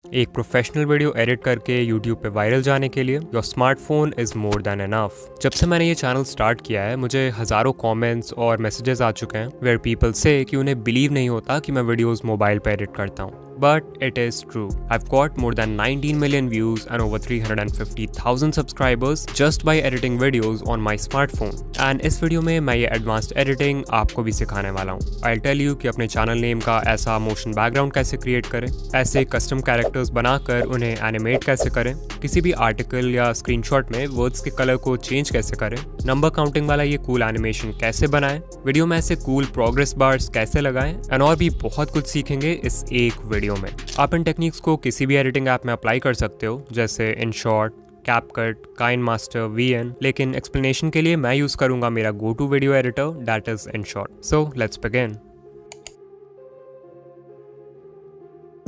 एक professional video edit करके YouTube पे वायरल जाने के लिए your smartphone is more than enough. जब से मैंने ये चैनल स्टार्ट किया है मुझे हज़ारों कमेंट्स और मैसेजेस आ चुके हैं वेयर पीपल से कि उन्हें बिलीव नहीं होता कि मैं वीडियोस मोबाइल पे एडिट करता हूँ। But it is true. I've got more than 19 million views and over 350,000 subscribers just by editing videos on my smartphone. And इस वीडियो में मैं ये एडवांस्ड एडिटिंग आपको भी सिखाने वाला हूँ। I'll tell you कि अपने चैनल नेम का ऐसा मोशन बैकग्राउंड कैसे क्रिएट करें, ऐसे कस्टम कैरेक्टर्स बनाकर उन्हें एनिमेट कैसे करें, किसी भी आर्टिकल या स्क्रीनशॉट में वर्ड्स के कलर को चेंज कैसे करें, नंबर काउंटिंग वाला ये कूल एनिमेशन कैसे बनाएं, वीडियो में ऐसे कूल प्रोग्रेस बार्स कैसे लगाएं, एंड और भी बहुत कुछ सीखेंगे इस एक वीडियो में। आप इन टेक्निक्स को किसी भी एडिटिंग ऐप में अप्लाई कर सकते हो, जैसे InShot, CapCut, KineMaster, VN, लेकिन एक्सप्लेनेशन के लिए मैं यूज करूंगा मेरा go to video editor that is InShot। So let's begin.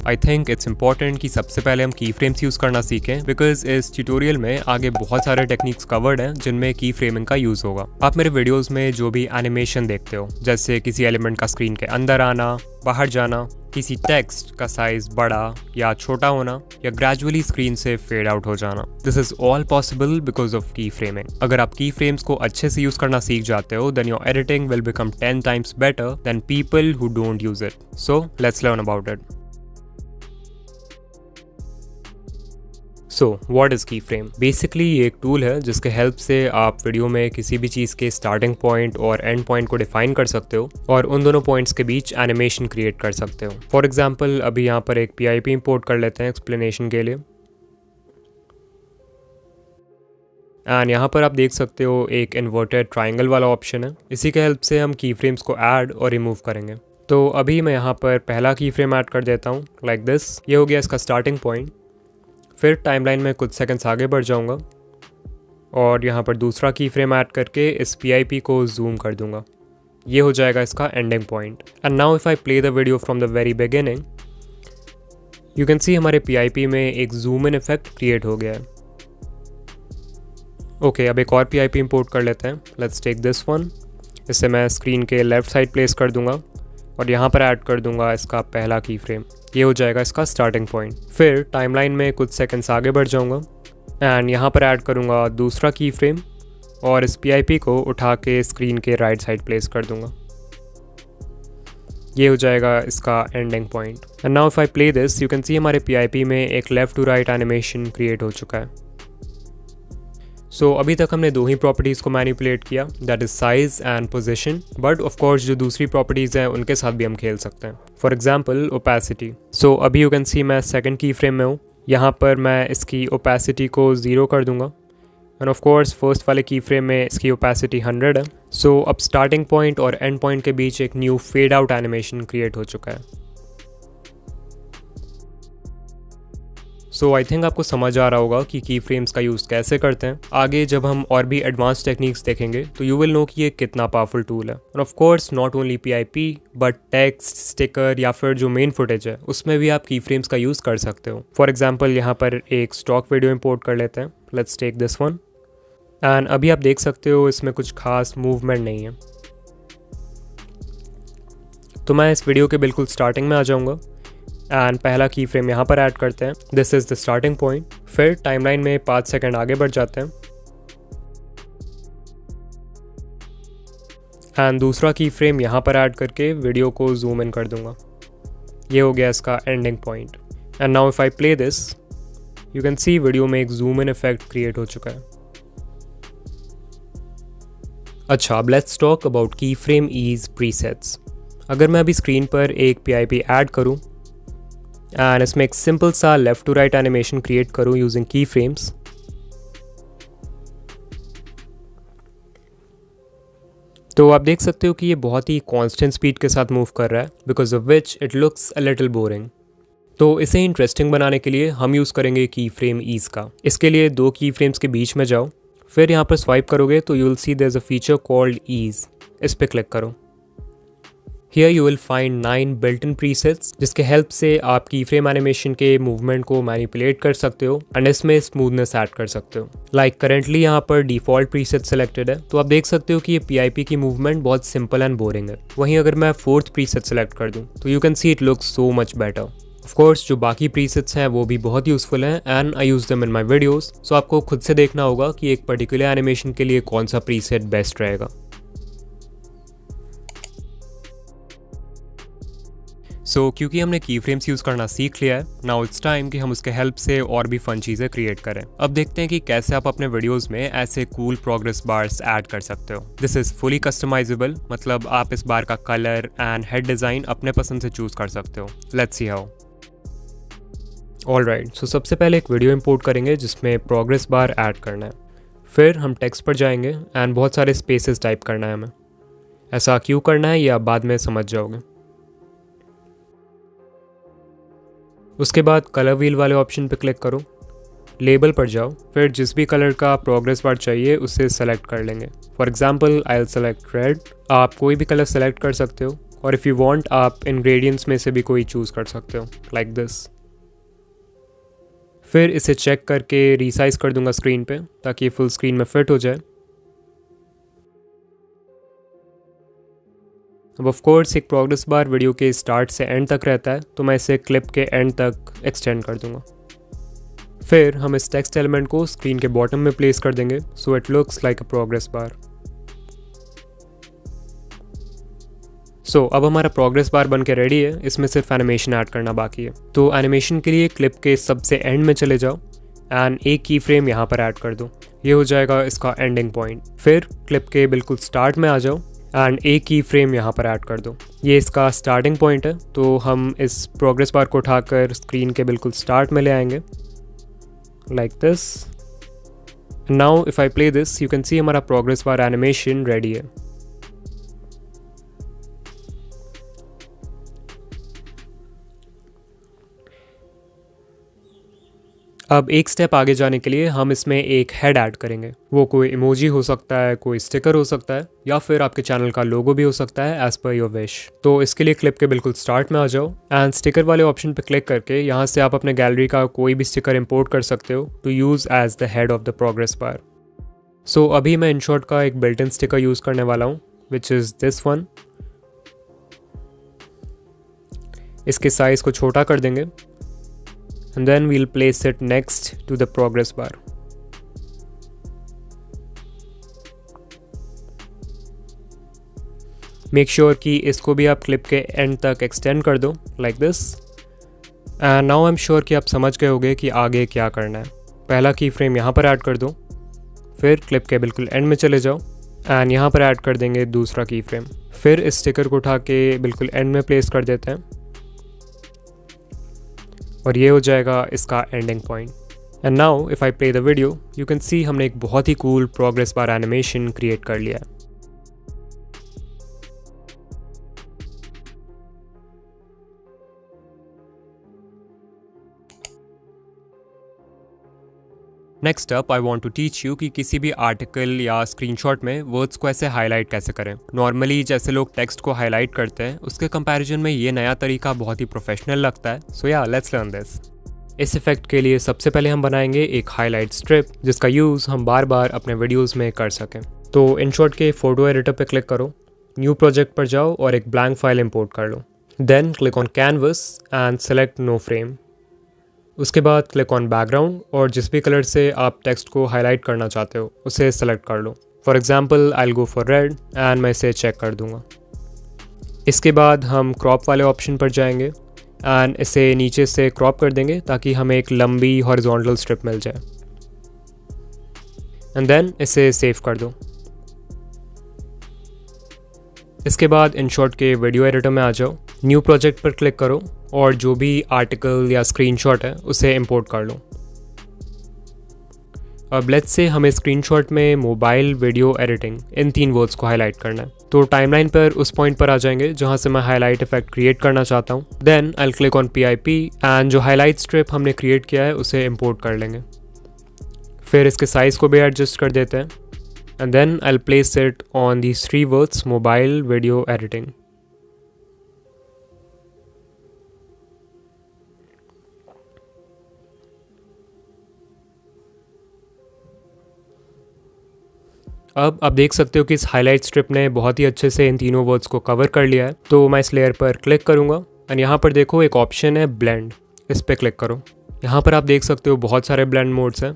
I think it's important कि सबसे पहले हम की फ्रेम्स यूज़ करना सीखें, बिकॉज इस ट्यूटोरियल में आगे बहुत सारे टेक्निक्स कवर्ड हैं जिनमें की फ्रेमिंग का यूज़ होगा। आप मेरे वीडियोस में जो भी एनिमेशन देखते हो, जैसे किसी एलिमेंट का स्क्रीन के अंदर आना, बाहर जाना, किसी टेक्स्ट का साइज बड़ा या छोटा होना, या ग्रेजुअली स्क्रीन से फेड आउट हो जाना, this is all possible because of की फ्रेमिंग। अगर आप की फ्रेम्स को अच्छे से यूज करना सीख जाते हो then your editing will become 10 times better than people who don't use it. So let's learn about it. So what is key frame? Basically ये एक टूल है जिसके हेल्प से आप वीडियो में किसी भी चीज़ के स्टार्टिंग पॉइंट और एंड पॉइंट को डिफाइन कर सकते हो और उन दोनों पॉइंट्स के बीच एनिमेशन क्रिएट कर सकते हो। फॉर एग्जांपल अभी यहाँ पर एक PIP इंपोर्ट कर लेते हैं एक्सप्लेनेशन के लिए, एंड यहाँ पर आप देख सकते हो एक इन्वर्टेड ट्राइंगल वाला ऑप्शन है। इसी के हेल्प से हम की फ्रेम्स को ऐड और रिमूव करेंगे। तो अभी मैं यहाँ पर पहला की फ्रेम ऐड कर देता हूँ लाइक दिस। ये हो गया इसका स्टार्टिंग पॉइंट। फिर टाइमलाइन में कुछ सेकंड्स आगे बढ़ जाऊंगा और यहाँ पर दूसरा की फ्रेम ऐड करके इस PIP को जूम कर दूंगा। ये हो जाएगा इसका ending point. And now if I play the video from the very beginning, you can see हमारे PIP में एक जूम इन इफेक्ट क्रिएट हो गया है। ओके, अब एक और PIP इंपोर्ट कर लेते हैं। Let's take this one. इसे मैं स्क्रीन के लेफ्ट साइड प्लेस कर दूंगा और यहाँ पर ऐड कर दूंगा इसका पहला की फ्रेम। ये हो जाएगा इसका स्टार्टिंग पॉइंट। फिर टाइमलाइन में कुछ सेकंड्स आगे बढ़ जाऊंगा एंड यहाँ पर ऐड करूँगा दूसरा की फ्रेम और इस PIP को उठा के स्क्रीन के राइट साइड प्लेस कर दूंगा। ये हो जाएगा इसका ending point. And now if I play this, you can see हमारे PIP में एक left to right animation create हो चुका है। सो अभी तक हमने दो ही प्रॉपर्टीज़ को मैनिपुलेट किया, that is size and position, but of course जो दूसरी प्रॉपर्टीज़ हैं उनके साथ भी हम खेल सकते हैं। For example opacity. सो अभी यू कैन सी मैं सेकंड की फ्रेम में हूँ। यहाँ पर मैं इसकी ओपेसिटी को 0 कर दूंगा एंड ऑफ कोर्स फर्स्ट वाले की फ्रेम में इसकी ओपेसिटी 100 है। सो अब स्टार्टिंग पॉइंट और एंड पॉइंट के बीच एक new fade out animation create हो चुका है। सो आई थिंक आपको समझ आ रहा होगा कि की फ्रेम्स का यूज़ कैसे करते हैं। आगे जब हम और भी एडवांस टेक्निक्स देखेंगे तो यू विल नो कि ये कितना पावरफुल टूल है। और of course not only PIP but text, sticker या फिर जो मेन फुटेज है उसमें भी आप की फ्रेम्स का यूज़ कर सकते हो। फॉर एग्जाम्पल यहाँ पर एक स्टॉक वीडियो इंपोर्ट कर लेते हैं। Let's take this one. And अभी आप देख सकते हो इसमें कुछ खास मूवमेंट नहीं है। तो मैं इस वीडियो के बिल्कुल स्टार्टिंग में आ जाऊँगा एंड पहला की फ्रेम यहाँ पर ऐड करते हैं। This is the starting point. फिर टाइमलाइन में 5 सेकंड आगे बढ़ जाते हैं एंड दूसरा की फ्रेम यहाँ पर ऐड करके वीडियो को जूम इन कर दूंगा। ये हो गया इसका ending point. And now if I play this, you can C video में एक जूम इन इफेक्ट क्रिएट हो चुका है। अच्छा, अब लेट्स टॉक अबाउट की फ्रेम ईज प्रीसेट्स। अगर मैं अभी स्क्रीन पर एक PIP ऐड करूँ एंड इसमें एक सिंपल सा left to right animation create करूँ यूजिंग की फ्रेम्स, तो आप देख सकते हो कि ये बहुत ही कांस्टेंट स्पीड के साथ मूव कर रहा है, because of which it looks a little boring. तो इसे इंटरेस्टिंग बनाने के लिए हम यूज़ करेंगे की फ्रेम ईज का। इसके लिए दो की फ्रेम्स के बीच में जाओ, फिर यहाँ पर स्वाइप करोगे तो you will see there is a feature called ease. इस पर क्लिक करो। Here you will find 9 built-in presets जिसके हेल्प से आप की फ्रेम एनिमेशन के मूवमेंट को मैनिपुलेट कर सकते हो एंड इसमें स्मूथनेस ऐड कर सकते हो। लाइक करेंटली यहाँ पर डिफॉल्ट प्रीसेट सेलेक्टेड है, तो आप देख सकते हो कि ये PIP की मूवमेंट बहुत सिंपल एंड बोरिंग है। वहीं अगर मैं फोर्थ प्रीसेट सेलेक्ट कर दूँ तो you can see it looks so much better. Of course जो बाकी प्रीसेट्स हैं वो भी बहुत यूज़फुल हैं and I use them in my videos, so आपको खुद से देखना होगा कि एक पर्टिकुलर एनिमेशन के लिए कौन सा प्रीसेट बेस्ट रहेगा। क्योंकि हमने की फ्रेम्स यूज़ करना सीख लिया है, नाउ इट्स टाइम कि हम उसके हेल्प से और भी फन चीज़ें क्रिएट करें। अब देखते हैं कि कैसे आप अपने वीडियोस में ऐसे कूल प्रोग्रेस बार्स ऐड कर सकते हो। दिस इज़ फुली कस्टमाइजेबल, मतलब आप इस बार का कलर एंड हेड डिज़ाइन अपने पसंद से चूज़ कर सकते हो। Let's see how. ऑलराइट, सो सबसे पहले एक वीडियो इंपोर्ट करेंगे जिसमें प्रोग्रेस बार ऐड करना है। फिर हम टेक्स्ट पर जाएंगे एंड बहुत सारे स्पेसेस टाइप करना है हमें। ऐसा क्यों करना है ये आप बाद में समझ जाओगे। उसके बाद कलर व्हील वाले ऑप्शन पर क्लिक करो, लेबल पर जाओ, फिर जिस भी कलर का प्रोग्रेस बार चाहिए उसे सेलेक्ट कर लेंगे। For example I will select red. आप कोई भी कलर सेलेक्ट कर सकते हो और इफ़ यू वांट आप इंग्रेडिएंट्स में से भी कोई चूज़ कर सकते हो, लाइक दिस। फिर इसे चेक करके रीसाइज कर दूंगा स्क्रीन पे ताकि फुल स्क्रीन में फिट हो जाए। अब ऑफ कोर्स एक प्रोग्रेस बार वीडियो के स्टार्ट से एंड तक रहता है, तो मैं इसे क्लिप के एंड तक एक्सटेंड कर दूंगा। फिर हम इस टेक्स्ट एलिमेंट को स्क्रीन के बॉटम में प्लेस कर देंगे so it looks like a progress bar. अब हमारा प्रोग्रेस बार बन के रेडी है, इसमें सिर्फ एनिमेशन ऐड करना बाकी है। तो एनिमेशन के लिए क्लिप के सबसे एंड में चले जाओ एंड एक की फ्रेम यहाँ पर ऐड कर दो, ये हो जाएगा इसका एंडिंग पॉइंट। फिर क्लिप के बिल्कुल स्टार्ट में आ जाओ एंड एक की फ्रेम यहाँ पर ऐड कर दो, ये इसका स्टार्टिंग पॉइंट है। तो हम इस प्रोग्रेस बार को उठाकर स्क्रीन के बिल्कुल स्टार्ट में ले आएंगे, like this. Now if I play this you can सी हमारा प्रोग्रेस बार एनिमेशन रेडी है। अब एक स्टेप आगे जाने के लिए हम इसमें एक हेड ऐड करेंगे। वो कोई इमोजी हो सकता है, कोई स्टिकर हो सकता है, या फिर आपके चैनल का लोगो भी हो सकता है एज पर योर विश। तो इसके लिए क्लिप के बिल्कुल स्टार्ट में आ जाओ एंड स्टिकर वाले ऑप्शन पर क्लिक करके यहाँ से आप अपने गैलरी का कोई भी स्टिकर इंपोर्ट कर सकते हो to use as the head of the progress bar. अभी मैं InShot का एक बिल्ट इन स्टिकर यूज़ करने वाला हूँ विच इज़ दिस वन। इसके साइज़ को छोटा कर देंगे and then we'll place it next to the progress bar. Make sure कि इसको भी आप क्लिप के एंड तक एक्सटेंड कर दो like this. And now I'm sure कि आप समझ गए होंगे कि आगे क्या करना है। पहला की फ्रेम यहाँ पर ऐड कर दो, फिर क्लिप के बिल्कुल एंड में चले जाओ एंड यहाँ पर ऐड कर देंगे दूसरा की फ्रेम। फिर इस स्टिकर को उठा के बिल्कुल एंड में प्लेस कर देते हैं और ये हो जाएगा इसका ending point. And now if I play the video you can see हमने एक बहुत ही cool progress bar animation create कर लिया है। Next up I want to teach you कि किसी भी आर्टिकल या स्क्रीनशॉट में वर्ड्स को ऐसे हाईलाइट कैसे करें। नॉर्मली जैसे लोग टेक्स्ट को हाईलाइट करते हैं उसके कंपैरिजन में ये नया तरीका बहुत ही प्रोफेशनल लगता है। सो या लेट्स लर्न दिस। इस इफेक्ट के लिए सबसे पहले हम बनाएंगे एक हाईलाइट स्ट्रिप जिसका यूज़ हम बार बार अपने वीडियोज़ में कर सकें। तो InShot के फोटो एडिटर पर क्लिक करो, न्यू प्रोजेक्ट पर जाओ और एक ब्लैंक फाइल इम्पोर्ट कर लो। Then click on canvas and select no frame. उसके बाद क्लिक ऑन बैकग्राउंड और जिस भी कलर से आप टेक्स्ट को हाईलाइट करना चाहते हो उसे सेलेक्ट कर लो। For example I will go for red and मैं इसे चेक कर दूंगा। इसके बाद हम क्रॉप वाले ऑप्शन पर जाएंगे एंड इसे नीचे से क्रॉप कर देंगे ताकि हमें एक लंबी हॉरिजॉन्टल स्ट्रिप मिल जाए एंड देन इसे सेव कर दो। इसके बाद InShot के वीडियो एडिटर में आ जाओ, न्यू प्रोजेक्ट पर क्लिक करो और जो भी आर्टिकल या स्क्रीनशॉट है उसे इंपोर्ट कर लो। अब लेट्स से हमें स्क्रीनशॉट में mobile video editing in 3 words को हाईलाइट करना है। तो टाइमलाइन पर उस पॉइंट पर आ जाएंगे जहां से मैं हाईलाइट इफेक्ट क्रिएट करना चाहता हूं। Then I will click on PIP and जो हाईलाइट स्ट्रिप हमने क्रिएट किया है उसे इंपोर्ट कर लेंगे। फिर इसके साइज़ को भी एडजस्ट कर देते हैं and then I will place it on these 3 words mobile video editing. अब आप देख सकते हो कि इस हाईलाइट स्ट्रिप ने बहुत ही अच्छे से इन तीनों वर्ड्स को कवर कर लिया है। तो मैं इस लेयर पर क्लिक करूंगा एंड यहाँ पर देखो एक ऑप्शन है ब्लेंड, इस पर क्लिक करो। यहाँ पर आप देख सकते हो बहुत सारे ब्लेंड मोड्स हैं।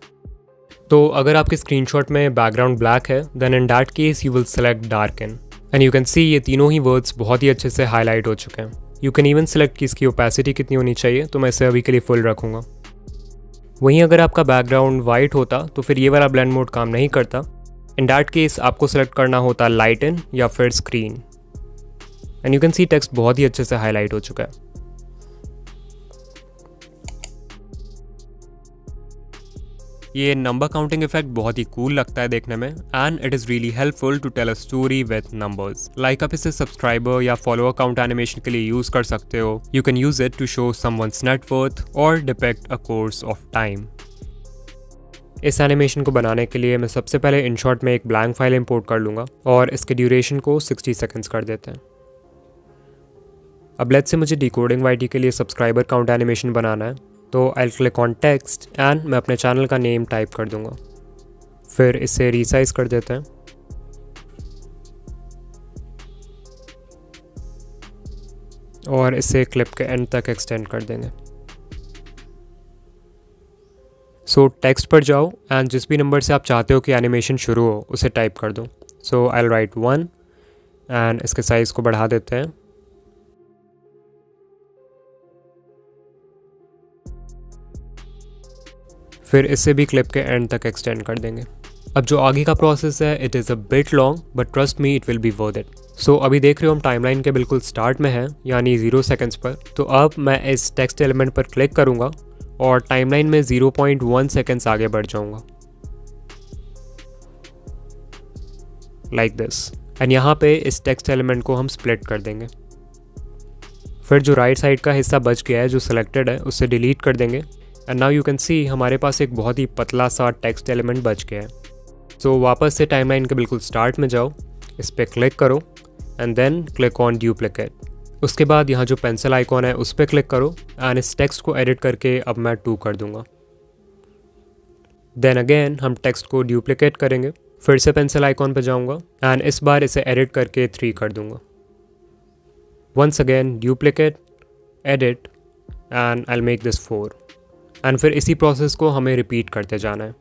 तो अगर आपके स्क्रीनशॉट में बैकग्राउंड ब्लैक है then in that case you will select darken and you can see ये तीनों ही वर्ड्स बहुत ही अच्छे से हाईलाइट हो चुके हैं। यू कैन इवन सेलेक्ट कि इसकी ओपेसिटी कितनी होनी चाहिए, तो मैं इसे अभी के लिए फुल रखूँगा। वहीं अगर आपका बैकग्राउंड वाइट होता तो फिर ये वाला ब्लेंड मोड काम नहीं करता। इन दैट केस आपको सेलेक्ट करना होता लाइटन या फिर screen and you can C text बहुत ही अच्छे से हाईलाइट हो चुका है। ये नंबर काउंटिंग इफेक्ट बहुत ही कूल लगता है देखने में and it is really helpful to tell a story with numbers. Like आप इसे सब्सक्राइबर या फॉलोअर काउंट एनिमेशन के लिए यूज़ कर सकते हो। You can use it to show someone's net worth और depict a course of time. इस एनिमेशन को बनाने के लिए मैं सबसे पहले इनशॉट में एक ब्लैंक फाइल इंपोर्ट कर लूँगा और इसके ड्यूरेशन को 60 सेकेंड्स कर देते हैं। अब लेट्स से मुझे डिकोडिंग वाईटी के लिए सब्सक्राइबर काउंट एनिमेशन बनाना है, तो I click on text and मैं अपने चैनल का नेम टाइप कर दूंगा। फिर इसे रीसाइज कर देते हैं और इसे क्लिप के एंड तक एक्सटेंड कर देंगे। सो टेक्स्ट पर जाओ एंड जिस भी नंबर से आप चाहते हो कि एनिमेशन शुरू हो उसे टाइप कर दो। सो आई विल राइट 1 एंड इसके साइज़ को बढ़ा देते हैं। फिर इसे भी क्लिप के एंड तक एक्सटेंड कर देंगे। अब जो आगे का प्रोसेस है it is a bit long but trust me it will be worth it. So अभी देख रहे हो हम टाइमलाइन के बिल्कुल स्टार्ट में हैं, यानी 0 सेकेंड्स पर। तो अब मैं इस टेक्स्ट एलिमेंट पर क्लिक करूँगा और टाइमलाइन में 0.1 सेकेंड्स आगे बढ़ जाऊँगा लाइक दिस। एंड यहाँ पे इस टेक्स्ट एलिमेंट को हम स्प्लिट कर देंगे। फिर जो राइट साइड का हिस्सा बच गया है जो सिलेक्टेड है उसे डिलीट कर देंगे and now you can see हमारे पास एक बहुत ही पतला सा टेक्स्ट एलिमेंट बच गया है। सो वापस से टाइमलाइन के बिल्कुल स्टार्ट में जाओ, इस पर क्लिक करो and then click on duplicate. उसके बाद यहाँ जो पेंसिल आइकॉन है उस पर क्लिक करो एंड इस टेक्स्ट को एडिट करके अब मैं 2 कर दूंगा। देन अगेन हम टेक्स्ट को डुप्लिकेट करेंगे, फिर से पेंसिल आइकॉन पर जाऊँगा एंड इस बार इसे एडिट करके 3 कर दूंगा। Once again duplicate, edit and I will make this 4 and फिर इसी प्रोसेस को हमें रिपीट करते जाना है।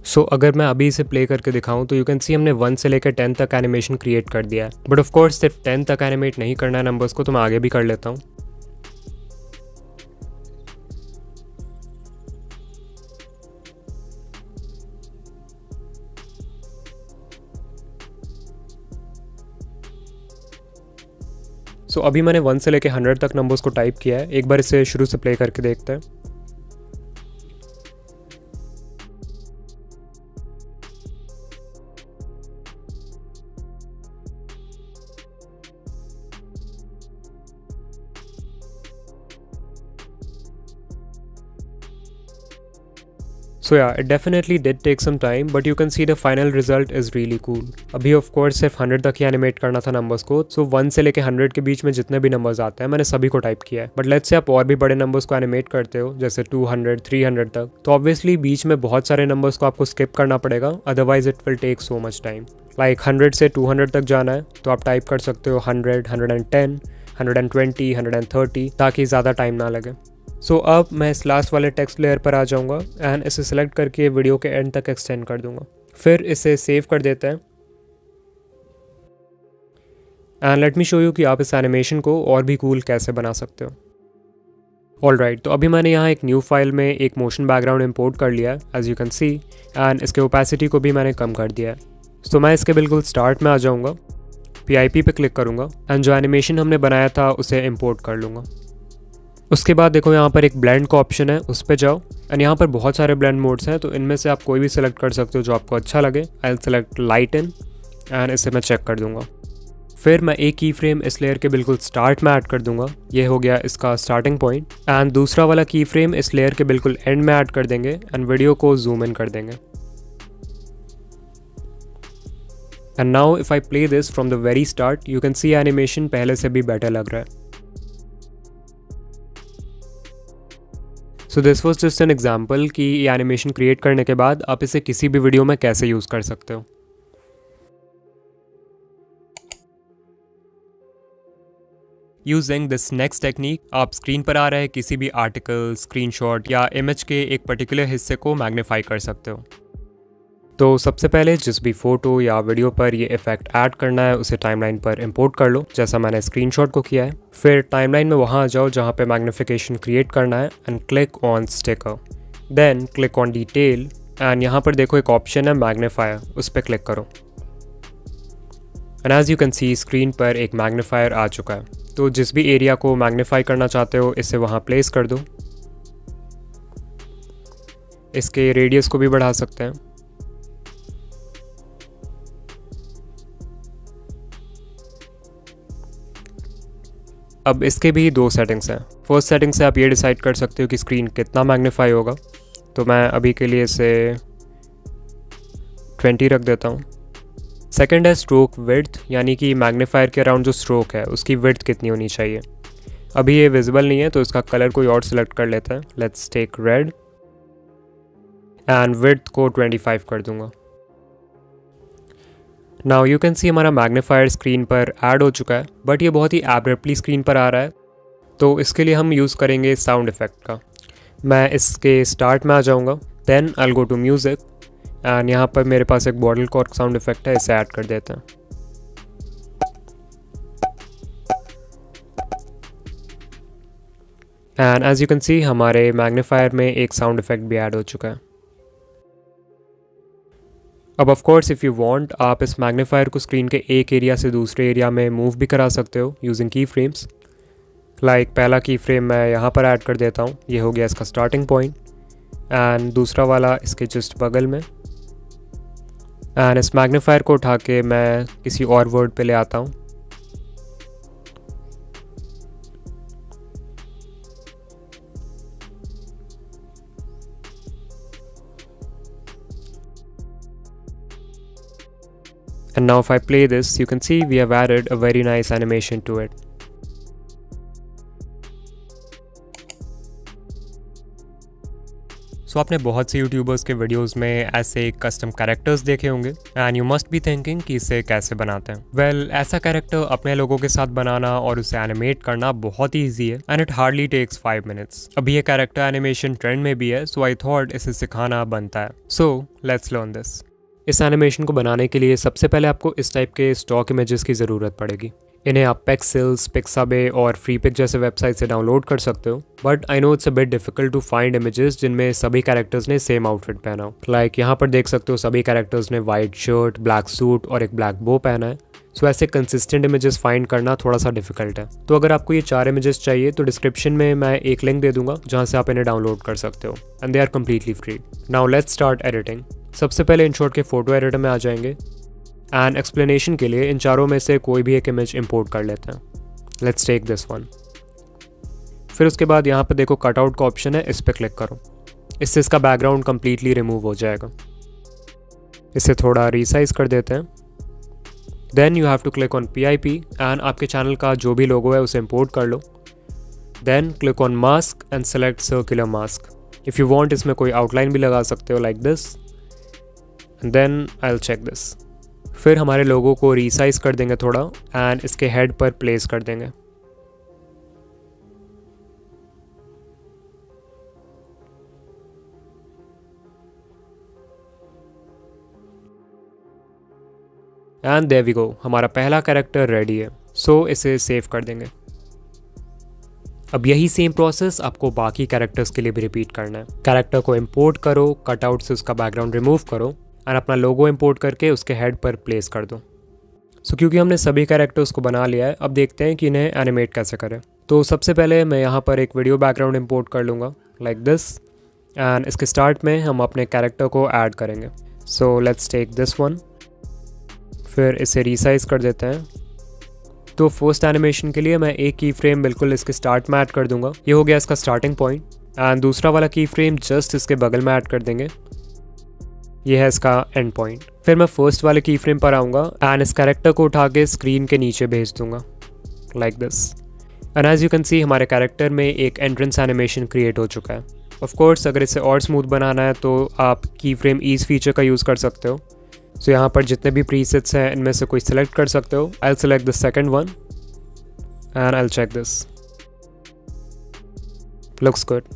सो अगर मैं अभी इसे प्ले करके दिखाऊं तो यू कैन सी हमने 1 से लेकर 10 तक एनिमेशन क्रिएट कर दिया है। बट ऑफ कोर्स सिर्फ 10 तक एनिमेट नहीं करना है नंबर्स को, तो मैं आगे भी कर लेता हूँ। सो अभी मैंने 1 से लेकर 100 तक नंबर्स को टाइप किया है। एक बार इसे शुरू से प्ले करके देखते हैं। So yeah, it definitely did take some time, but you can see the final result is really cool. अभी of course सिर्फ 100 तक ही एनिमेट करना था नंबर्स को, so 1 से लेके 100 के बीच में जितने भी नंबर्स आते हैं मैंने सभी को टाइप किया है। बट लेट्स से आप और भी बड़े नंबर्स को एनिमेट करते हो जैसे 200, 300 तक, तो ऑब्वियसली बीच में बहुत सारे नंबर्स को आपको स्किप करना पड़ेगा, otherwise it will take so much time. Like 100 से 200 तक जाना है तो आप टाइप कर सकते हो 100, 110, 120, 130 ताकि ज़्यादा टाइम ना लगे। सो अब मैं इस लास्ट वाले टेक्स्ट लेयर पर आ जाऊंगा एंड इसे सेलेक्ट करके वीडियो के एंड तक एक्सटेंड कर दूंगा। फिर इसे सेव कर देते हैं and let me show you कि आप इस एनिमेशन को और भी कूल कैसे बना सकते हो। ऑलराइट, तो अभी मैंने यहाँ एक न्यू फाइल में एक मोशन बैकग्राउंड इंपोर्ट कर लिया है as you can see, and इसके ओपेसिटी को भी मैंने कम कर दिया है। तो मैं इसके बिल्कुल स्टार्ट में आ जाऊँगा, PIP पे क्लिक करूँगा एंड जो एनिमेशन हमने बनाया था उसे इम्पोर्ट कर लूँगा। उसके बाद देखो यहाँ पर एक ब्लेंड का ऑप्शन है, उस पर जाओ एंड यहाँ पर बहुत सारे ब्लेंड मोड्स हैं, तो इनमें से आप कोई भी सिलेक्ट कर सकते हो जो आपको अच्छा लगे। I will select lighten and इसे मैं चेक कर दूँगा। फिर मैं एक की फ्रेम इस लेयर के बिल्कुल स्टार्ट में ऐड कर दूंगा, ये हो गया इसका स्टार्टिंग पॉइंट, एंड दूसरा वाला की फ्रेम इस लेयर के बिल्कुल एंड में ऐड कर देंगे एंड वीडियो को जूम इन कर देंगे। And now if I play this from the very start you can C animation पहले से भी बेटर लग रहा है। So this was just an example कि ये एनिमेशन क्रिएट करने के बाद आप इसे किसी भी वीडियो में कैसे यूज़ कर सकते हो। यूजिंग दिस नेक्स्ट टेक्निक आप स्क्रीन पर आ रहे किसी भी आर्टिकल, स्क्रीनशॉट या इमेज के एक पर्टिकुलर हिस्से को मैग्नीफाई कर सकते हो। तो सबसे पहले जिस भी फ़ोटो या वीडियो पर ये इफ़ेक्ट ऐड करना है उसे टाइमलाइन पर इंपोर्ट कर लो, जैसा मैंने स्क्रीनशॉट को किया है। फिर टाइमलाइन में वहाँ आ जाओ जहाँ पे मैग्नीफिकेशन क्रिएट करना है and click on sticker. Then click on detail and यहाँ पर देखो एक ऑप्शन है मैग्नीफायर, उस पर क्लिक करो। And as you can see screen पर एक मैग्नीफायर आ चुका है। तो जिस भी एरिया को मैग्नीफाई करना चाहते हो इसे वहाँ प्लेस कर दो। इसके रेडियस को भी बढ़ा सकते हैं। अब इसके भी दो सेटिंग्स हैं। फर्स्ट सेटिंग से आप ये डिसाइड कर सकते हो कि स्क्रीन कितना मैग्नीफाई होगा। तो मैं अभी के लिए इसे 20 रख देता हूँ। सेकंड है स्ट्रोक विड्थ, यानी कि मैग्नीफायर के अराउंड जो स्ट्रोक है उसकी विड्थ कितनी होनी चाहिए। अभी ये विजिबल नहीं है तो इसका कलर कोई और सिलेक्ट कर लेता है। Let's take red and width को 25 कर दूंगा। नाउ यू कैन सी हमारा मैग्नीफायर स्क्रीन पर ऐड हो चुका है, बट ये बहुत ही एब्रप्टली स्क्रीन पर आ रहा है। तो इसके लिए हम यूज़ करेंगे साउंड इफ़ेक्ट का। मैं इसके स्टार्ट में आ जाऊँगा, then I will go to music and यहाँ पर मेरे पास एक बॉटल कॉर्क साउंड इफ़ेक्ट है, इसे ऐड कर देते हैं। And as you can see हमारे मैग्नीफायर में एक साउंड इफ़ेक्ट भी ऐड हो चुका है। अब of course if you want आप इस मैग्नीफायर को स्क्रीन के एक एरिया से दूसरे एरिया में मूव भी करा सकते हो यूजिंग की फ्रेम्स। लाइक पहला की फ्रेम मैं यहाँ पर ऐड कर देता हूँ, ये हो गया इसका स्टार्टिंग पॉइंट, एंड दूसरा वाला इसके जस्ट बगल में। एंड इस मैग्नीफायर को उठा के मैं किसी और वर्ड पे ले आता हूँ। And now if I play this, you can see we have added a very nice animation to it. So आपने बहुत से यूट्यूबर्स के वीडियोस में ऐसे कस्टम कैरेक्टर्स देखे होंगे and you must be thinking कि इसे कैसे बनाते हैं। वेल, ऐसा कैरेक्टर अपने लोगों के साथ बनाना और उसे एनिमेट करना बहुत ही ईजी है and it hardly takes 5 minutes. अभी ये कैरेक्टर एनिमेशन ट्रेंड में भी है, सो आई थॉट इसे सिखाना बनता है। सो लेट्स लर्न दिस। इस एनिमेशन को बनाने के लिए सबसे पहले आपको इस टाइप के स्टॉक इमेजेस की ज़रूरत पड़ेगी। इन्हें आप पेक्सेल्स, पिक्साबे और फ्रीपिक जैसे वेबसाइट से डाउनलोड कर सकते हो, but I know it's a bit difficult to find images जिनमें सभी कैरेक्टर्स ने सेम आउटफिट पहना हो। लाइक यहाँ पर देख सकते हो सभी कैरेक्टर्स ने वाइट शर्ट, ब्लैक सूट और एक ब्लैक बो पहना है। सो ऐसे कंसिस्टेंट इमेजेस फाइंड करना थोड़ा सा डिफिकल्ट है। तो अगर आपको ये 4 इमेजेस चाहिए तो डिस्क्रिप्शन में मैं एक लिंक दे दूंगा जहाँ से आप इन्हें डाउनलोड कर सकते हो and they are completely free. Now let's start editing. सबसे पहले इनशॉट के फोटो एडिटर में आ जाएंगे एंड एक्सप्लेनेशन के लिए इन चारों में से कोई भी एक इमेज इंपोर्ट कर लेते हैं। Let's take this one. फिर उसके बाद यहाँ पे देखो कटआउट का ऑप्शन है, इस पर क्लिक करो। इससे इसका बैकग्राउंड कम्प्लीटली रिमूव हो जाएगा। इसे थोड़ा रीसाइज कर देते हैं। Then you have to click on PIP and आपके चैनल का जो भी लोगो है उसे इंपोर्ट कर लो। Then click on mask and select circular mask. If you want इसमें कोई आउटलाइन भी लगा सकते हो like this and then I will check this. फिर हमारे लोगों को रीसाइज कर देंगे थोड़ा एंड इसके हेड पर प्लेस कर देंगे। एंड देयर वी गो, हमारा पहला कैरेक्टर रेडी है। सो इसे सेव कर देंगे। अब यही सेम प्रोसेस आपको बाकी कैरेक्टर्स के लिए भी रिपीट करना है। कैरेक्टर को इंपोर्ट करो, कटआउट से उसका बैकग्राउंड रिमूव करो एंड अपना लोगो इंपोर्ट करके उसके हेड पर प्लेस कर दो। सो क्योंकि हमने सभी कैरेक्टर्स को बना लिया है, अब देखते हैं कि इन्हें एनिमेट कैसे करें। तो सबसे पहले मैं यहाँ पर एक वीडियो बैकग्राउंड इंपोर्ट कर लूँगा लाइक दिस एंड इसके स्टार्ट में हम अपने कैरेक्टर को ऐड करेंगे। So let's take this one. फिर इसे रीसाइज कर देते हैं। तो फर्स्ट एनिमेशन के लिए मैं एक की फ्रेम बिल्कुल इसके स्टार्ट में ऐड कर दूंगा, ये हो गया इसका स्टार्टिंग पॉइंट। एंड दूसरा वाला की फ्रेम जस्ट इसके बगल में ऐड कर देंगे, ये है इसका एंड पॉइंट। फिर मैं फर्स्ट वाले की फ्रेम पर आऊँगा एंड इस कैरेक्टर को उठा के स्क्रीन के नीचे भेज दूंगा like this. And as you can see हमारे कैरेक्टर में एक एंट्रेंस एनिमेशन क्रिएट हो चुका है। ऑफ कोर्स अगर इसे और स्मूथ बनाना है तो आप की फ्रेम ईज फीचर का यूज़ कर सकते हो। सो यहाँ पर जितने भी प्रीसेट्स हैं इनमें से कोई सिलेक्ट कर सकते हो। I will select the second one and I'll check this. Looks good.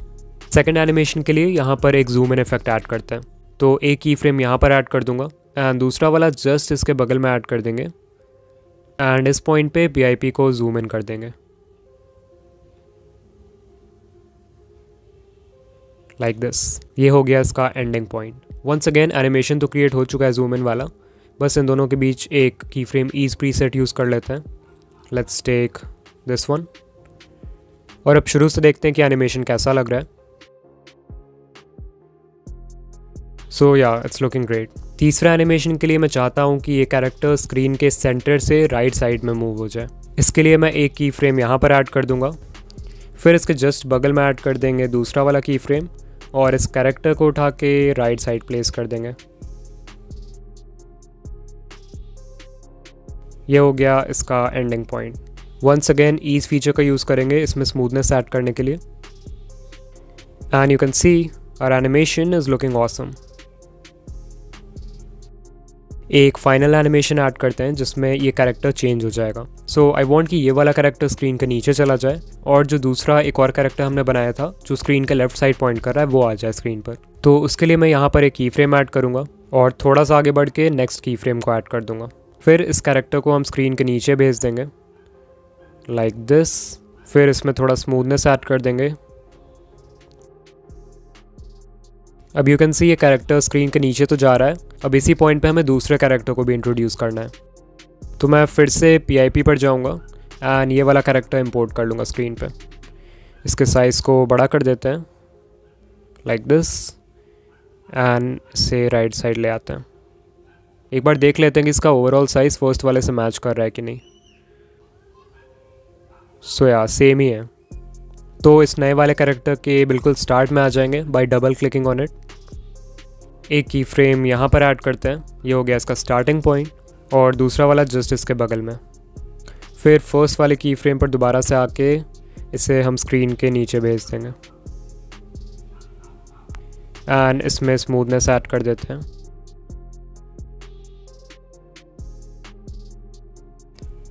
Second animation के लिए यहाँ पर एक जूम इन इफेक्ट ऐड करते हैं, तो एक की फ्रेम यहाँ पर ऐड कर दूंगा एंड दूसरा वाला जस्ट इसके बगल में ऐड कर देंगे एंड इस पॉइंट पे PIP को जूम इन कर देंगे लाइक दिस। ये हो गया इसका ending point. Once again animation तो क्रिएट हो चुका है जूम इन वाला, बस इन दोनों के बीच एक की फ्रेम ईज प्रीसेट यूज़ कर लेते हैं। लेट्स टेक दिस वन और अब शुरू से देखते हैं कि एनिमेशन कैसा लग रहा है। सो या इट्स लुकिंग ग्रेट। तीसरा एनिमेशन के लिए मैं चाहता हूँ कि ये कैरेक्टर स्क्रीन के सेंटर से राइट साइड में मूव हो जाए। इसके लिए मैं एक की फ्रेम यहाँ पर ऐड कर दूंगा, फिर इसके जस्ट बगल में ऐड कर देंगे दूसरा वाला की फ्रेम और इस कैरेक्टर को उठा के राइट साइड प्लेस कर देंगे। ये हो गया इसका ending point. Once again ease feature का यूज़ करेंगे इसमें स्मूथनेस ऐड करने के लिए and you can see our animation is looking awesome. एक फाइनल एनिमेशन ऐड करते हैं जिसमें ये कैरेक्टर चेंज हो जाएगा। सो आई वांट कि ये वाला कैरेक्टर स्क्रीन के नीचे चला जाए और जो दूसरा एक और कैरेक्टर हमने बनाया था जो स्क्रीन के लेफ्ट साइड पॉइंट कर रहा है वो आ जाए स्क्रीन पर। तो उसके लिए मैं यहाँ पर एक की फ्रेम ऐड करूँगा और थोड़ा सा आगे बढ़ के नेक्स्ट की फ्रेम को ऐड कर दूँगा। फिर इस कैरेक्टर को हम स्क्रीन के नीचे भेज देंगे लाइक दिस। फिर इसमें थोड़ा स्मूथनेस ऐड कर देंगे। अब यू कैन सी ये कैरेक्टर स्क्रीन के नीचे तो जा रहा है, अब इसी पॉइंट पे हमें दूसरे कैरेक्टर को भी इंट्रोड्यूस करना है। तो मैं फिर से PIP पर जाऊंगा एंड ये वाला कैरेक्टर इंपोर्ट कर लूँगा स्क्रीन पे। इसके साइज़ को बड़ा कर देते हैं लाइक दिस एंड इसे राइट साइड ले आते हैं। एक बार देख लेते हैं कि इसका ओवरऑल साइज़ फर्स्ट वाले से मैच कर रहा है कि नहीं। सो या सेम ही है। तो इस नए वाले कैरेक्टर के बिल्कुल स्टार्ट में आ जाएंगे bye double clicking on it. एक की फ्रेम यहाँ पर ऐड करते हैं, ये हो गया इसका स्टार्टिंग पॉइंट और दूसरा वाला जस्ट इसके बगल में। फिर फर्स्ट वाले की फ्रेम पर दोबारा से आके इसे हम स्क्रीन के नीचे भेज देंगे एंड इसमें स्मूथनेस ऐड कर देते हैं।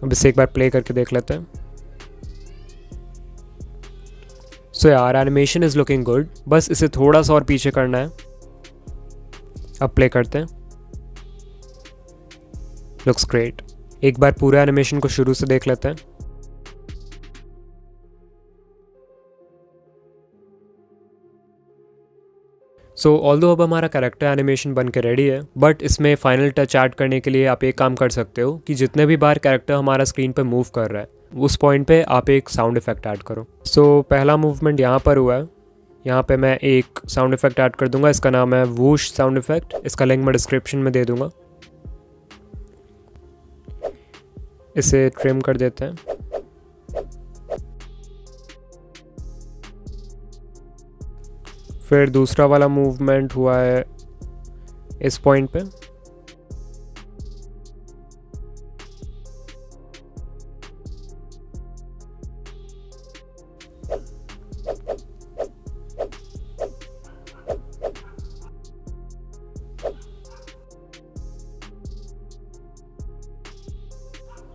अब इसे एक बार प्ले करके देख लेते हैं। सो यार एनिमेशन इज़ लुकिंग गुड, बस इसे थोड़ा सा और पीछे करना है। अब प्ले करते हैं। Looks great. एक बार पूरा एनिमेशन को शुरू से देख लेते हैं। सो ऑल्दो अब हमारा कैरेक्टर एनिमेशन बन के रेडी है, बट इसमें फाइनल टच ऐड करने के लिए आप एक काम कर सकते हो कि जितने भी बार कैरेक्टर हमारा स्क्रीन पर मूव कर रहा है उस पॉइंट पे आप एक साउंड इफेक्ट ऐड करो। सो पहला मूवमेंट यहाँ पर हुआ है, यहाँ पे मैं एक साउंड इफेक्ट ऐड कर दूंगा। इसका नाम है वूश साउंड इफेक्ट। इसका लिंक मैं डिस्क्रिप्शन में दे दूंगा। इसे ट्रिम कर देते हैं। फिर दूसरा वाला मूवमेंट हुआ है इस पॉइंट पे।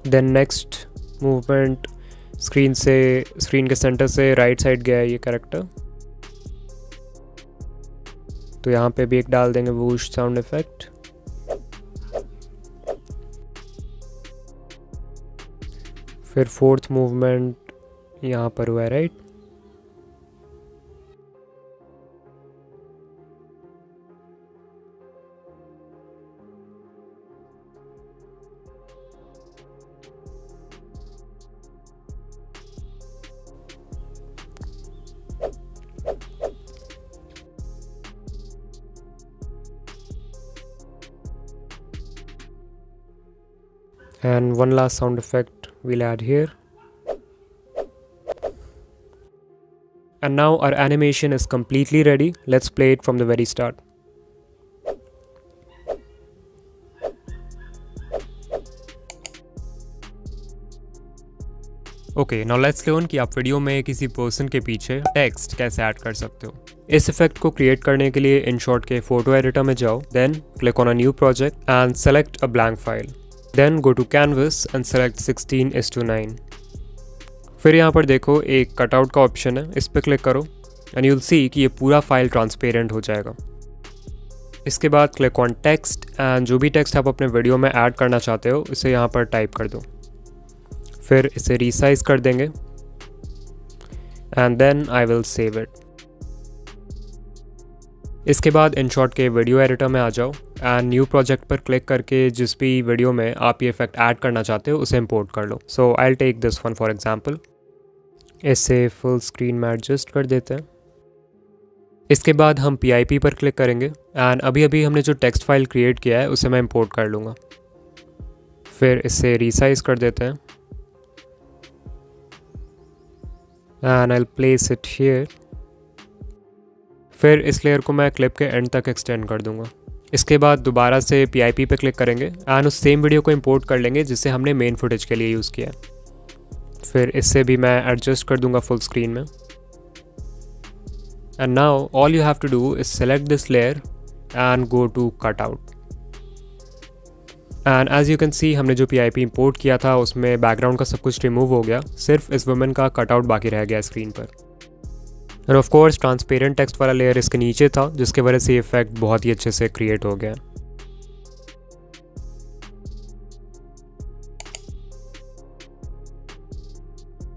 देन नेक्स्ट मूवमेंट स्क्रीन के सेंटर से राइट साइड गया है ये कैरेक्टर, तो यहाँ पे भी एक डाल देंगे वूश साउंड इफेक्ट। फिर फोर्थ मूवमेंट यहाँ पर हुआ है right. And one last sound effect we'll add here. And now our animation is completely ready. Let's play it from the very start. Okay, now let's learn कि आप video में किसी person के पीछे टेक्स्ट कैसे ऐड कर सकते हो। इस इफेक्ट को क्रिएट करने के लिए InShot के फोटो एडिटर में जाओ, then click on a new project and select a blank file. Then go to Canvas and select 16:9. फिर यहाँ पर देखो एक कटआउट का ऑप्शन है, इस पर क्लिक करो एंड यूल सी कि ये पूरा फाइल ट्रांसपेरेंट हो जाएगा। इसके बाद क्लिक ऑन टेक्स्ट एंड जो भी टेक्स्ट आप अपने वीडियो में ऐड करना चाहते हो इसे यहाँ पर टाइप कर दो। फिर इसे रीसाइज कर देंगे and then I will save it. इसके बाद InShot के वीडियो एडिटर में आ जाओ एंड न्यू प्रोजेक्ट पर क्लिक करके जिस भी वीडियो में आप ये इफेक्ट ऐड करना चाहते हो उसे इंपोर्ट कर लो। So I will take this one for example. इसे फुल स्क्रीन में एडजस्ट कर देते हैं। इसके बाद हम PIP पर क्लिक करेंगे एंड अभी हमने जो टेक्स्ट फाइल क्रिएट किया है उसे मैं इंपोर्ट कर लूँगा। फिर इसे रीसाइज कर देते हैं and I will place it here. फिर इस लेयर को मैं क्लिप के एंड तक एक्सटेंड कर दूंगा। इसके बाद दोबारा से PIP पे क्लिक करेंगे एंड उस सेम वीडियो को इंपोर्ट कर लेंगे जिसे हमने मेन फुटेज के लिए यूज़ किया। फिर इससे भी मैं एडजस्ट कर दूंगा फुल स्क्रीन में। And now all you have to do is select this layer and go to cut out. And as you can see हमने जो PIP इंपोर्ट किया था उसमें बैकग्राउंड का सब कुछ रिमूव हो गया, सिर्फ इस वुमेन का कटआउट बाकी रह गया स्क्रीन पर। और ऑफ कोर्स ट्रांसपेरेंट टेक्स्ट वाला लेयर इसके नीचे था जिसकी वजह से ये इफेक्ट बहुत ही अच्छे से क्रिएट हो गया।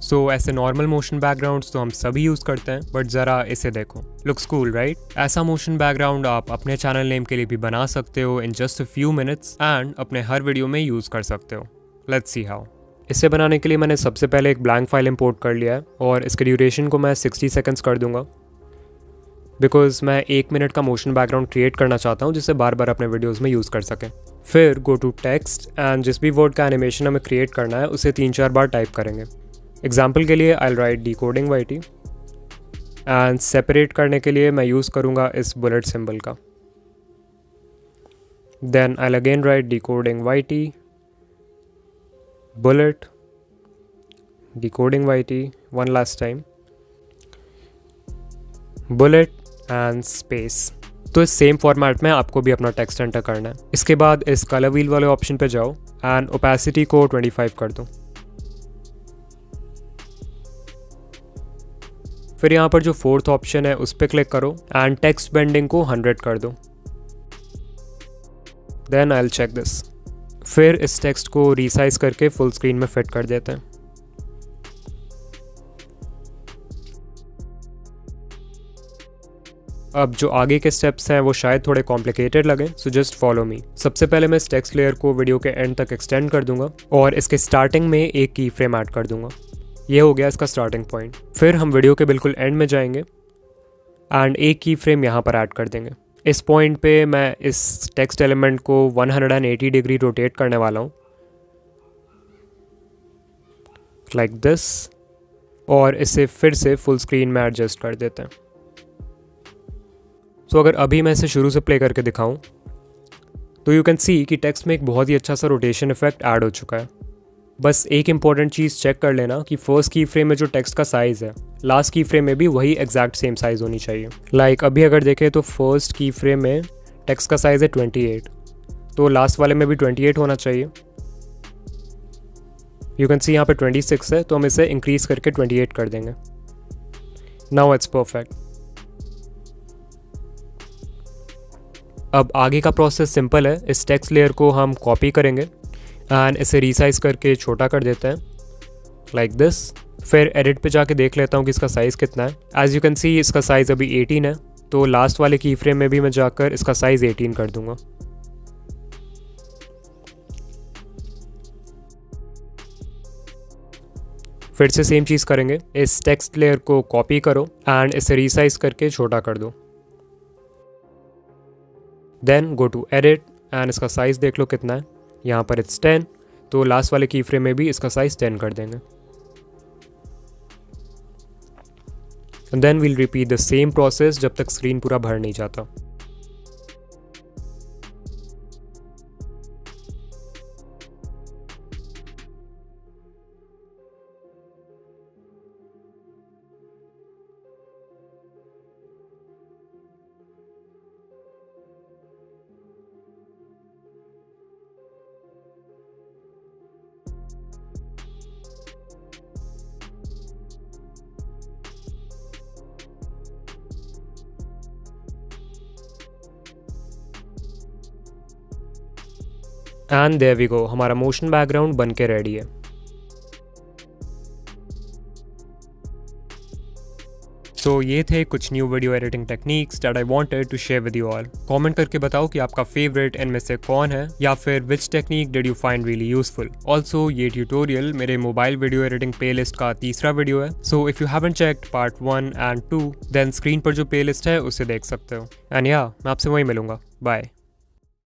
सो ऐसे नॉर्मल मोशन बैकग्राउंड्स तो हम सभी यूज़ करते हैं, बट ज़रा इसे देखो, लुक्स कूल राइट। ऐसा मोशन बैकग्राउंड आप अपने चैनल नेम के लिए भी बना सकते हो in just a few minutes and अपने हर वीडियो में यूज़ कर सकते हो। Let's see how. इसे बनाने के लिए मैंने सबसे पहले एक ब्लैंक फाइल इंपोर्ट कर लिया है और इसके ड्यूरेशन को मैं 60 सेकंड्स कर दूंगा, बिकॉज मैं 1 मिनट का मोशन बैकग्राउंड क्रिएट करना चाहता हूँ जिसे बार बार अपने वीडियोज़ में यूज़ कर सकें। फिर गो टू टेक्स्ट एंड जिस भी वर्ड का एनिमेशन हमें क्रिएट करना है उसे 3-4 बार टाइप करेंगे। एग्जाम्पल के लिए I will write decoding YT and separate करने के लिए मैं यूज़ करूँगा इस बुलेट सिंबल का। Then I will again write decoding YT bullet, decoding YT, one last time, bullet and space। तो इस सेम फॉर्मेट में आपको भी अपना टेक्स्ट एंटर करना है। इसके बाद इस कलर व्हील वाले ऑप्शन पे जाओ एंड ओपेसिटी को 25 कर दो। फिर यहाँ पर जो फोर्थ ऑप्शन है उस पर क्लिक करो एंड टेक्स्ट बेंडिंग को 100 कर दो। Then I will check this. फिर इस टेक्स्ट को रीसाइज करके फुल स्क्रीन में फिट कर देते हैं। अब जो आगे के स्टेप्स हैं वो शायद थोड़े कॉम्प्लिकेटेड लगे, सो जस्ट फॉलो मी। सबसे पहले मैं इस टेक्स्ट लेयर को वीडियो के एंड तक एक्सटेंड कर दूंगा और इसके स्टार्टिंग में एक की फ्रेम ऐड कर दूंगा। ये हो गया इसका स्टार्टिंग पॉइंट। फिर हम वीडियो के बिल्कुल एंड में जाएंगे एंड एक की फ्रेम यहाँ पर ऐड कर देंगे। इस पॉइंट पे मैं इस टेक्स्ट एलिमेंट को 180 डिग्री रोटेट करने वाला हूँ, लाइक दिस, और इसे फिर से फुल स्क्रीन में एडजस्ट कर देते हैं। सो अगर अभी मैं इसे शुरू से प्ले करके दिखाऊं तो यू कैन सी कि टेक्स्ट में एक बहुत ही अच्छा सा रोटेशन इफेक्ट ऐड हो चुका है। बस एक इंपॉर्टेंट चीज़ चेक कर लेना कि फर्स्ट की फ्रेम में जो टेक्स्ट का साइज़ है लास्ट की फ्रेम में भी वही एग्जैक्ट सेम साइज़ होनी चाहिए। लाइक अभी अगर देखें तो फर्स्ट की फ्रेम में टेक्स्ट का साइज़ है 28, तो लास्ट वाले में भी 28 होना चाहिए। यू कैन सी यहाँ पे 26 है तो हम इसे इंक्रीज करके 28 कर देंगे। Now it's perfect. अब आगे का प्रोसेस सिंपल है। इस टेक्स्ट लेयर को हम कॉपी करेंगे एंड इसे रीसाइज करके छोटा कर देते हैं, लाइक दिस। फिर एडिट पे जाके देख लेता हूँ कि इसका साइज़ कितना है। एज यू कैन सी इसका साइज़ अभी 18 है, तो लास्ट वाले की फ्रेम में भी मैं जाकर इसका साइज़ 18 कर दूंगा। फिर से सेम चीज़ करेंगे। इस टेक्स्ट लेयर को कॉपी करो एंड इसे रीसाइज करके छोटा कर दो। Then go to edit and इसका साइज़ देख लो कितना है। यहाँ पर इट्स 10, तो लास्ट वाले की फ्रेम में भी इसका साइज़ 10 कर देंगे। Then we'll repeat the same process जब तक स्क्रीन पूरा भर नहीं जाता। एंड देयर वी गो, हमारा मोशन बैकग्राउंड बन के रेडी है। सो ये थे कुछ new video editing techniques that I wanted to share with you all. Comment करके बताओ कि आपका फेवरेट इनमें से कौन है, या फिर which technique did you find really useful. Also ये ट्यूटोरियल मेरे मोबाइल वीडियो एडिटिंग प्लेलिस्ट का तीसरा वीडियो है, so if you haven't checked part 1 and 2 then screen पर जो प्लेलिस्ट है उसे देख सकते हो। एंड या मैं आपसे वहीं मिलूंगा। बाय।